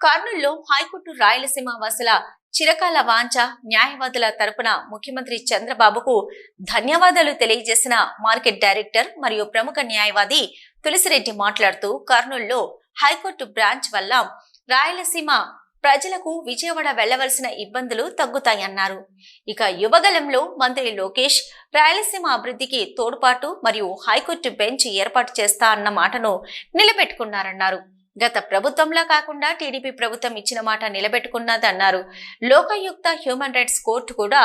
కర్నూలులో హైకోర్టు రాయలసీమ వాసుల చిరకాల వాంఛ న్యాయవాదుల తరపున ముఖ్యమంత్రి చంద్రబాబుకు ధన్యవాదాలు తెలియజేసిన మార్కెట్ డైరెక్టర్ మరియు ప్రముఖ న్యాయవాది తులసిరెడ్డి మాట్లాడుతూ కర్నూలులో హైకోర్టు బ్రాంచ్ వల్ల రాయలసీమ ప్రజలకు విజయవాడ వెళ్లవలసిన ఇబ్బందులు తగ్గుతాయన్నారు. ఇక యువగలంలో మంత్రి లోకేష్ రాయలసీమ అభివృద్ధికి తోడ్పాటు మరియు హైకోర్టు బెంచ్ ఏర్పాటు చేస్తా అన్న మాటను నిలబెట్టుకున్నారన్నారు. గత ప్రభుత్వంలా కాకుండా టీడీపీ ప్రభుత్వం ఇచ్చిన మాట నిలబెట్టుకున్నదన్నారు. లోకాయుక్త హ్యూమన్ రైట్స్ కోర్టు కూడా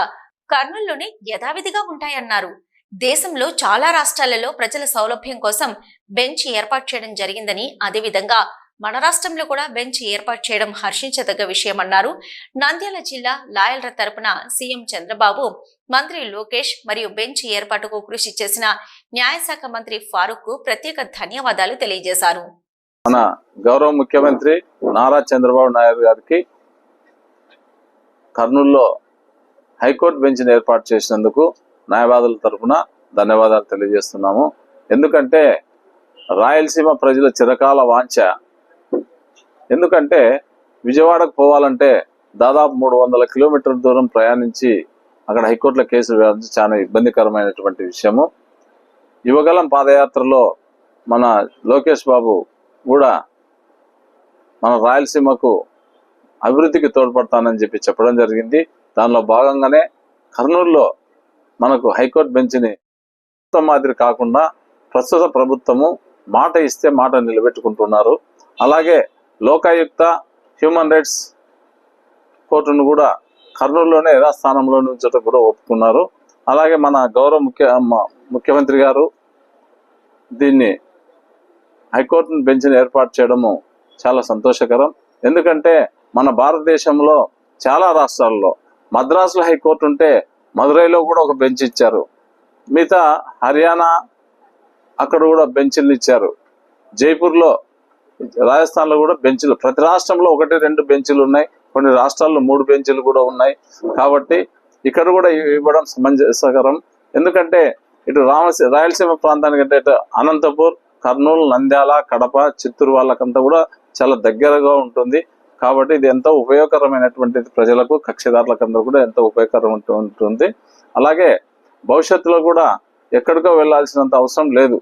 కర్నూలులోనే యథావిధిగా ఉంటాయన్నారు. దేశంలో చాలా రాష్ట్రాలలో ప్రజల సౌలభ్యం కోసం బెంచ్ ఏర్పాటు చేయడం జరిగిందని, అదేవిధంగా మన రాష్ట్రంలో కూడా బెంచ్ ఏర్పాటు చేయడం హర్షించదగ్గ విషయమన్నారు. నంద్యాల జిల్లా లాయర్ల తరపున సీఎం చంద్రబాబు, మంత్రి లోకేష్ మరియు బెంచ్ ఏర్పాటుకు కృషి చేసిన న్యాయశాఖ మంత్రి ఫారూక్ కు ప్రత్యేక ధన్యవాదాలు తెలియజేశారు. మన గౌరవ ముఖ్యమంత్రి నారా చంద్రబాబు నాయుడు గారికి కర్నూలులో హైకోర్టు బెంచ్ని ఏర్పాటు చేసినందుకు న్యాయవాదుల తరఫున ధన్యవాదాలు తెలియజేస్తున్నాము. ఎందుకంటే రాయలసీమ ప్రజల చిరకాల వాంఛ. ఎందుకంటే విజయవాడకు పోవాలంటే దాదాపు 300 కిలోమీటర్ల దూరం ప్రయాణించి అక్కడ హైకోర్టులో కేసులు వేయాల్సి చాలా ఇబ్బందికరమైనటువంటి విషయము. యువగలం పాదయాత్రలో మన లోకేష్ బాబు కూడా మన రాయలసీమకు అభివృద్ధికి తోడ్పడతానని చెప్పడం జరిగింది. దానిలో భాగంగానే కర్నూలులో మనకు హైకోర్టు బెంచ్ని మాదిరి కాకుండా ప్రస్తుత ప్రభుత్వము మాట ఇస్తే మాట నిలబెట్టుకుంటున్నారు. అలాగే లోకాయుక్త హ్యూమన్ రైట్స్ కోర్టును కూడా కర్నూలులోనే యథాస్థానంలో ఉంచడం కూడా ఒప్పుకున్నారు. అలాగే మన గౌరవ ముఖ్యమంత్రి గారు దీన్ని హైకోర్టు బెంచ్ని ఏర్పాటు చేయడము చాలా సంతోషకరం. ఎందుకంటే మన భారతదేశంలో చాలా రాష్ట్రాల్లో మద్రాసులో హైకోర్టు ఉంటే మదురైలో కూడా ఒక బెంచ్ ఇచ్చారు. మిగతా హర్యానా అక్కడ కూడా బెంచ్లు ఇచ్చారు. జైపూర్లో, రాజస్థాన్లో కూడా బెంచ్లు, ప్రతి రాష్ట్రంలో 1-2 బెంచ్లు ఉన్నాయి. కొన్ని రాష్ట్రాల్లో 3 బెంచ్లు కూడా ఉన్నాయి. కాబట్టి ఇక్కడ కూడా ఇవ్వడం సమంజసకరం. ఎందుకంటే ఇటు రాయలసీమ ప్రాంతానికంటే ఇటు అనంతపూర్, కర్నూలు, నంద్యాల, కడప, చిత్తూరు వాళ్ళకంతా కూడా చాలా దగ్గరగా ఉంటుంది. కాబట్టి ఇది ఎంతో ఉపయోగకరమైనటువంటి ప్రజలకు, కక్షిదారులకందరూ కూడా ఎంతో ఉపయోగకరం ఉంటుంది. అలాగే భవిష్యత్తులో కూడా ఎక్కడికో వెళ్లాల్సినంత అవసరం లేదు,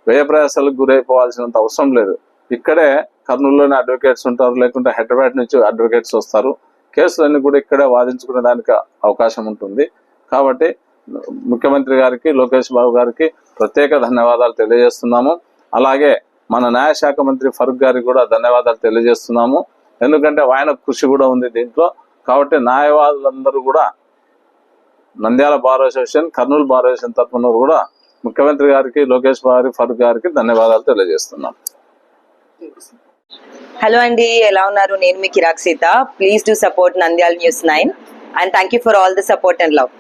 వ్యయ ప్రయాసాలకు గురైపోవాల్సినంత అవసరం లేదు. ఇక్కడే కర్నూలులోనే అడ్వకేట్స్ ఉంటారు, లేకుంటే హైదరాబాద్ నుంచి అడ్వకేట్స్ వస్తారు. కేసులన్నీ కూడా ఇక్కడే వాదించుకునే దానికి అవకాశం ఉంటుంది. కాబట్టి ముఖ్యమంత్రి గారికి, లోకేష్ బాబు గారికి ప్రత్యేక ధన్యవాదాలు తెలియజేస్తున్నాము. అలాగే మన న్యాయశాఖ మంత్రి ఫరూక్ గారికి కూడా ధన్యవాదాలు తెలియజేస్తున్నాము. ఎందుకంటే ఆయన కృషి కూడా ఉంది దీంట్లో. కాబట్టి న్యాయవాదులందరూ కూడా Nandyal bar association, Kurnool bar association తరఫున కూడా ముఖ్యమంత్రి గారికి, లోకేష్ బాబు, ఫరూక్ గారికి ధన్యవాదాలు తెలియజేస్తున్నాం. హలో అండి, ఎలా ఉన్నారు? నేను మీ కిరాక్ Seetha. Please do support Nandyal news 9 and thank you for all the support and love.